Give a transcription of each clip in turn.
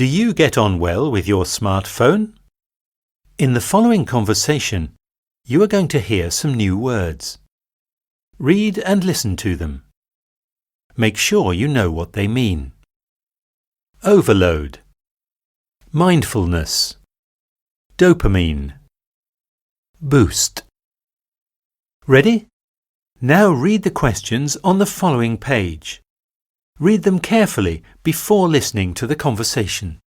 Do you get on well with your smartphone? In the following conversation, you are going to hear some new words. Read and listen to them. Make sure you know what they mean. Overload, mindfulness, dopamine, boost. Ready? Now read the questions on the following page. Read them carefully before listening to the conversation.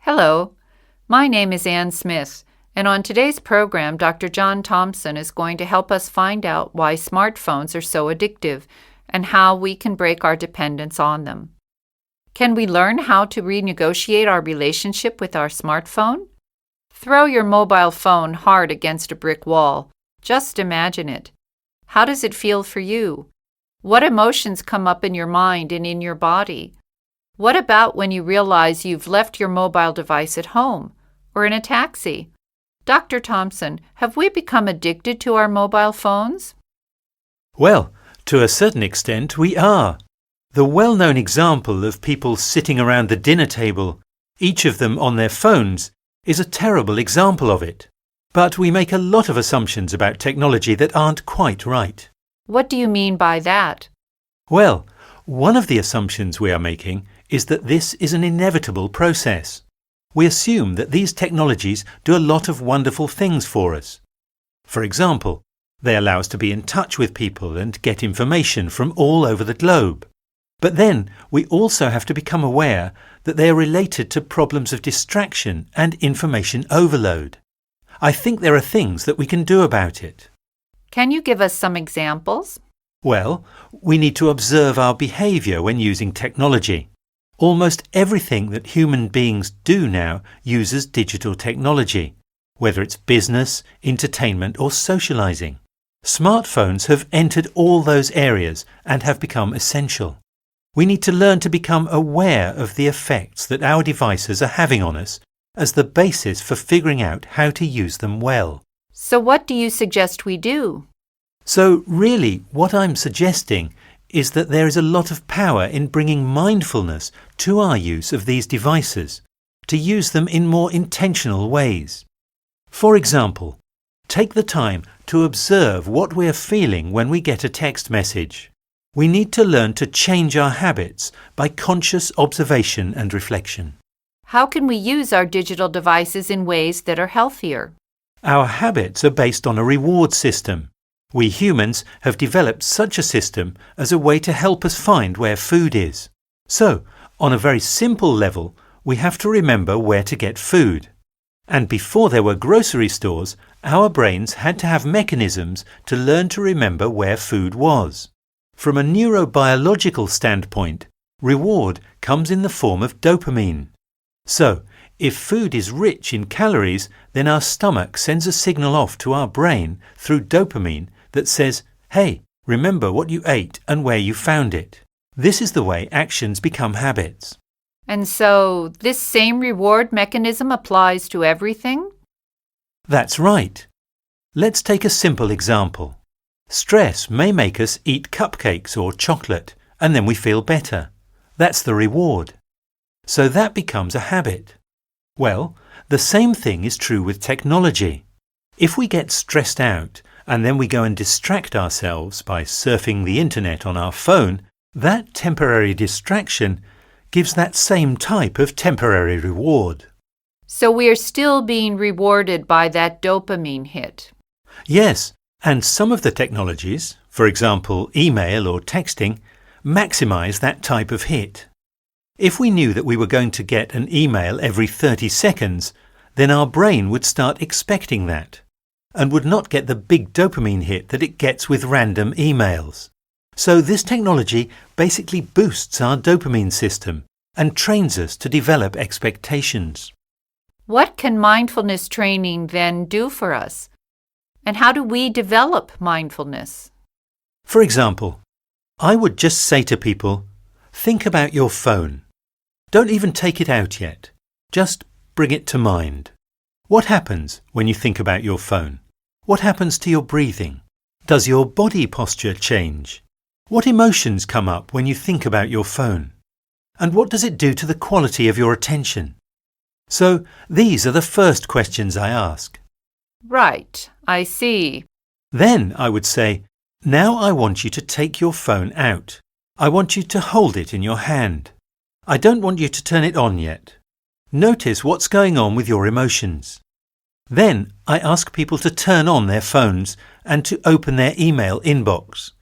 Hello, my name is Ann Smith, and on today's program, Dr. John Thompson is going to help us find out why smartphones are so addictive and how we can break our dependence on them. Can we learn how to renegotiate our relationship with our smartphone? Throw your mobile phone hard against a brick wall. Just imagine it. How does it feel for you? What emotions come up in your mind and in your body? What about when you realize you've left your mobile device at home or in a taxi? Dr. Thompson, have we become addicted to our mobile phones? Well, to a certain extent we are. The well-known example of people sitting around the dinner table, each of them on their phones, is a terrible example of it. But we make a lot of assumptions about technology that aren't quite right. What do you mean by that? Well, one of the assumptions we are making is that this is an inevitable process. We assume that these technologies do a lot of wonderful things for us. For example, they allow us to be in touch with people and get information from all over the globe. But then we also have to become aware that they are related to problems of distraction and information overload. I think there are things that we can do about it. Can you give us some examples? Well, we need to observe our behaviour when using technology. Almost everything that human beings do now uses digital technology, whether it's business, entertainment or socializing. Smartphones have entered all those areas and have become essential. We need to learn to become aware of the effects that our devices are having on us as the basis for figuring out how to use them well. So what do you suggest we do? So really, what I'm suggesting is that there is a lot of power in bringing mindfulness to our use of these devices, to use them in more intentional ways. For example, take the time to observe what we are feeling when we get a text message. We need to learn to change our habits by conscious observation and reflection. How can we use our digital devices in ways that are healthier? Our habits are based on a reward system. We humans have developed such a system as a way to help us find where food is. So, on a very simple level, we have to remember where to get food. And before there were grocery stores, our brains had to have mechanisms to learn to remember where food was. From a neurobiological standpoint, reward comes in the form of dopamine. So, if food is rich in calories, then our stomach sends a signal off to our brain through dopamine that says, hey, remember what you ate and where you found it. This is the way actions become habits. And so this same reward mechanism applies to everything? That's right. Let's take a simple example. Stress may make us eat cupcakes or chocolate, and then we feel better. That's the reward. So that becomes a habit. Well, the same thing is true with technology. If we get stressed out and then we go and distract ourselves by surfing the internet on our phone, that temporary distraction gives that same type of temporary reward. So we are still being rewarded by that dopamine hit. Yes, and some of the technologies, for example email or texting, maximize that type of hit. If we knew that we were going to get an email every 30 seconds, then our brain would start expecting that and would not get the big dopamine hit that it gets with random emails. So this technology basically boosts our dopamine system and trains us to develop expectations. What can mindfulness training then do for us? And how do we develop mindfulness? For example, I would just say to people, think about your phone. Don't even take it out yet. Just bring it to mind. What happens when you think about your phone? What happens to your breathing? Does your body posture change? What emotions come up when you think about your phone? And what does it do to the quality of your attention? So, these are the first questions I ask. Right, I see. Then I would say, now I want you to take your phone out. I want you to hold it in your hand. I don't want you to turn it on yet. Notice what's going on with your emotions. Then I ask people to turn on their phones and to open their email inbox.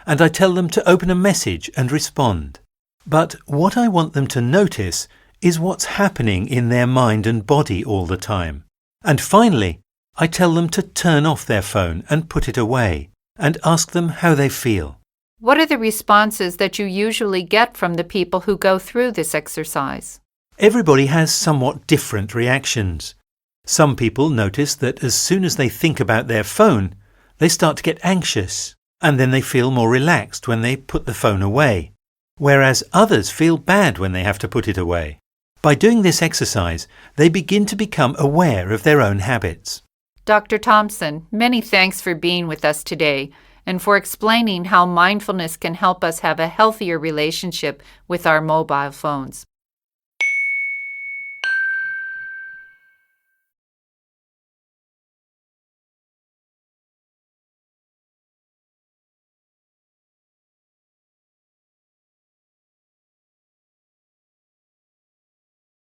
And I tell them to open a message and respond. But what I want them to notice is what's happening in their mind and body all the time. And finally, I tell them to turn off their phone and put it away and ask them how they feel. What are the responses that you usually get from the people who go through this exercise? Everybody has somewhat different reactions. Some people notice that as soon as they think about their phone, they start to get anxious, and then they feel more relaxed when they put the phone away, whereas others feel bad when they have to put it away. By doing this exercise, they begin to become aware of their own habits. Dr. Thompson, many thanks for being with us today and for explaining how mindfulness can help us have a healthier relationship with our mobile phones.